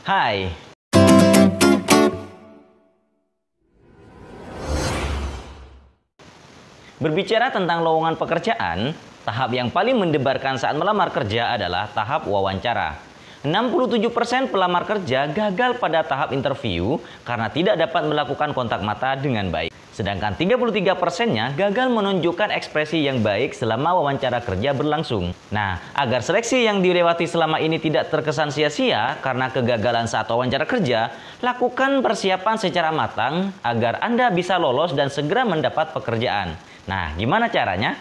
Hai. Berbicara tentang lowongan pekerjaan, tahap yang paling mendebarkan saat melamar kerja adalah tahap wawancara. 67% pelamar kerja gagal pada tahap interview karena tidak dapat melakukan kontak mata dengan baik. Sedangkan 33%-nya gagal menunjukkan ekspresi yang baik selama wawancara kerja berlangsung. Nah, agar seleksi yang dilewati selama ini tidak terkesan sia-sia karena kegagalan saat wawancara kerja, lakukan persiapan secara matang agar Anda bisa lolos dan segera mendapat pekerjaan. Nah, gimana caranya?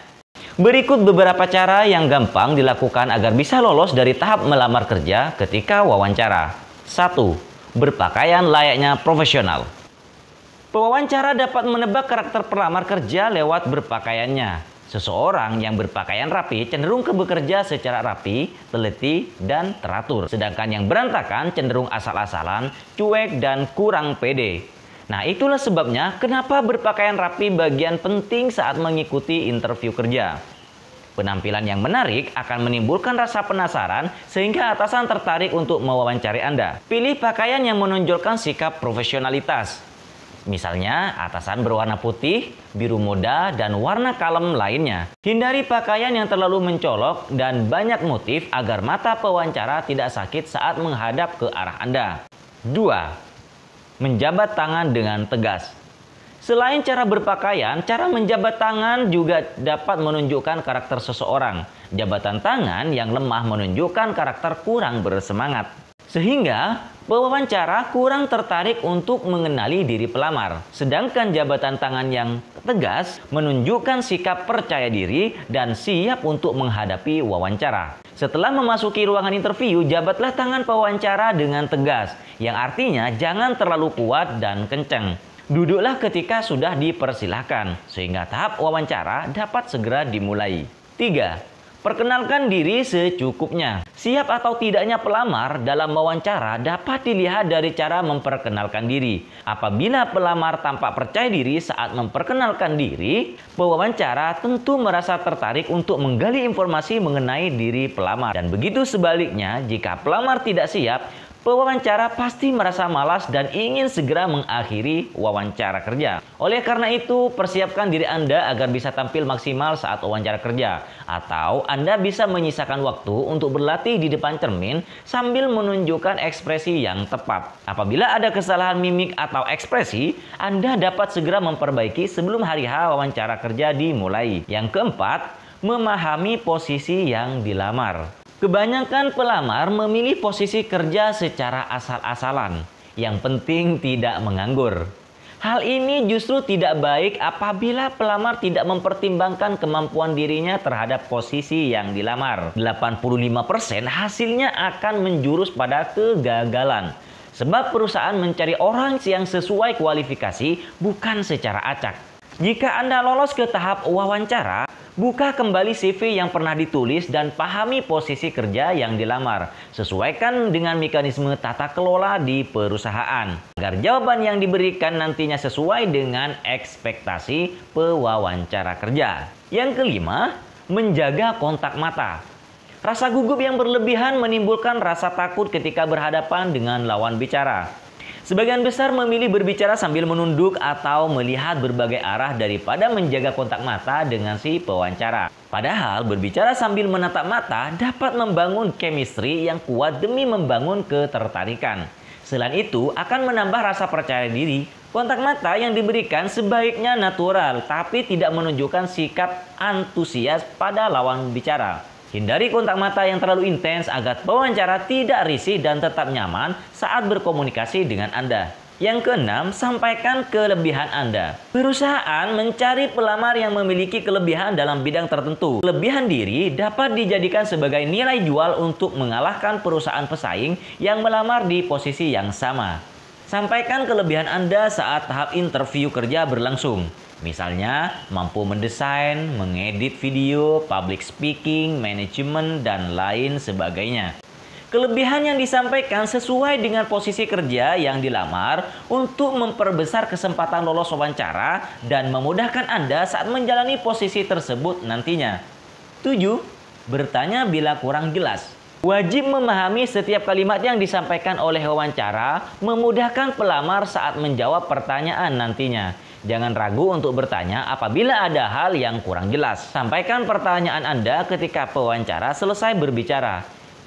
Berikut beberapa cara yang gampang dilakukan agar bisa lolos dari tahap melamar kerja ketika wawancara. 1. Berpakaian layaknya profesional. Pewawancara dapat menebak karakter pelamar kerja lewat berpakaiannya. Seseorang yang berpakaian rapi cenderung bekerja secara rapi, teliti, dan teratur. Sedangkan yang berantakan cenderung asal-asalan, cuek, dan kurang pede. Nah, itulah sebabnya kenapa berpakaian rapi bagian penting saat mengikuti interview kerja. Penampilan yang menarik akan menimbulkan rasa penasaran sehingga atasan tertarik untuk mewawancari Anda. Pilih pakaian yang menonjolkan sikap profesionalitas. Misalnya, atasan berwarna putih, biru muda, dan warna kalem lainnya. Hindari pakaian yang terlalu mencolok dan banyak motif agar mata pewawancara tidak sakit saat menghadap ke arah Anda. 2. Menjabat tangan dengan tegas. Selain cara berpakaian, cara menjabat tangan juga dapat menunjukkan karakter seseorang. Jabatan tangan yang lemah menunjukkan karakter kurang bersemangat. Sehingga pewawancara kurang tertarik untuk mengenali diri pelamar. Sedangkan jabatan tangan yang tegas menunjukkan sikap percaya diri dan siap untuk menghadapi wawancara. Setelah memasuki ruangan interview, jabatlah tangan pewawancara dengan tegas, yang artinya jangan terlalu kuat dan kencang. Duduklah ketika sudah dipersilahkan, sehingga tahap wawancara dapat segera dimulai. 3. Perkenalkan diri secukupnya. Siap atau tidaknya pelamar dalam wawancara dapat dilihat dari cara memperkenalkan diri. Apabila pelamar tampak percaya diri saat memperkenalkan diri, pewawancara tentu merasa tertarik untuk menggali informasi mengenai diri pelamar. Dan begitu sebaliknya, jika pelamar tidak siap, pewawancara pasti merasa malas dan ingin segera mengakhiri wawancara kerja. Oleh karena itu, persiapkan diri Anda agar bisa tampil maksimal saat wawancara kerja. Atau Anda bisa menyisakan waktu untuk berlatih di depan cermin sambil menunjukkan ekspresi yang tepat. Apabila ada kesalahan mimik atau ekspresi, Anda dapat segera memperbaiki sebelum hari H wawancara kerja dimulai. Yang keempat, memahami posisi yang dilamar. Kebanyakan pelamar memilih posisi kerja secara asal-asalan. Yang penting tidak menganggur. Hal ini justru tidak baik apabila pelamar tidak mempertimbangkan kemampuan dirinya terhadap posisi yang dilamar. 85% hasilnya akan menjurus pada kegagalan. Sebab perusahaan mencari orang yang sesuai kualifikasi bukan secara acak. Jika Anda lolos ke tahap wawancara, buka kembali CV yang pernah ditulis dan pahami posisi kerja yang dilamar. Sesuaikan dengan mekanisme tata kelola di perusahaan, agar jawaban yang diberikan nantinya sesuai dengan ekspektasi pewawancara kerja. Yang kelima, menjaga kontak mata. Rasa gugup yang berlebihan menimbulkan rasa takut ketika berhadapan dengan lawan bicara. Sebagian besar memilih berbicara sambil menunduk atau melihat berbagai arah daripada menjaga kontak mata dengan si pewawancara. Padahal berbicara sambil menatap mata dapat membangun chemistry yang kuat demi membangun ketertarikan. Selain itu akan menambah rasa percaya diri. Kontak mata yang diberikan sebaiknya natural tapi tidak menunjukkan sikap antusias pada lawan bicara. Hindari kontak mata yang terlalu intens agar pewawancara tidak risih dan tetap nyaman saat berkomunikasi dengan Anda. Yang keenam, sampaikan kelebihan Anda. Perusahaan mencari pelamar yang memiliki kelebihan dalam bidang tertentu. Kelebihan diri dapat dijadikan sebagai nilai jual untuk mengalahkan perusahaan pesaing yang melamar di posisi yang sama. Sampaikan kelebihan Anda saat tahap interview kerja berlangsung. Misalnya, mampu mendesain, mengedit video, public speaking, manajemen, dan lain sebagainya. Kelebihan yang disampaikan sesuai dengan posisi kerja yang dilamar untuk memperbesar kesempatan lolos wawancara dan memudahkan Anda saat menjalani posisi tersebut nantinya. 7. Bertanya bila kurang jelas. Wajib memahami setiap kalimat yang disampaikan oleh wawancara, memudahkan pelamar saat menjawab pertanyaan nantinya. Jangan ragu untuk bertanya apabila ada hal yang kurang jelas. Sampaikan pertanyaan Anda ketika pewawancara selesai berbicara.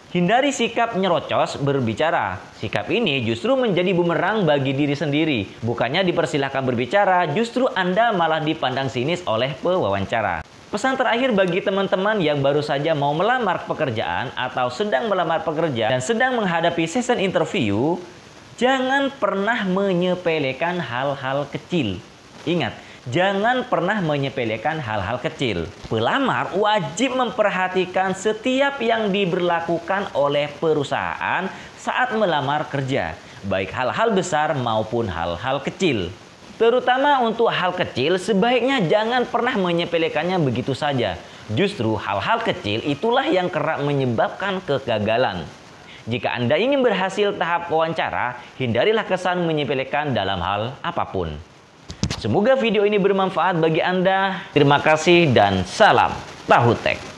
Hindari sikap nyerocos berbicara. Sikap ini justru menjadi bumerang bagi diri sendiri. Bukannya dipersilahkan berbicara, justru Anda malah dipandang sinis oleh pewawancara. Pesan terakhir bagi teman-teman yang baru saja mau melamar pekerjaan atau sedang melamar pekerja dan sedang menghadapi session interview, jangan pernah menyepelekan hal-hal kecil. Ingat, jangan pernah menyepelekan hal-hal kecil. Pelamar wajib memperhatikan setiap yang diberlakukan oleh perusahaan saat melamar kerja, baik hal-hal besar maupun hal-hal kecil. Terutama untuk hal kecil, sebaiknya jangan pernah menyepelekannya begitu saja. Justru hal-hal kecil itulah yang kerap menyebabkan kegagalan. Jika Anda ingin berhasil tahap wawancara, hindarilah kesan menyepelekan dalam hal apapun. Semoga video ini bermanfaat bagi Anda. Terima kasih dan salam Tahu Tech.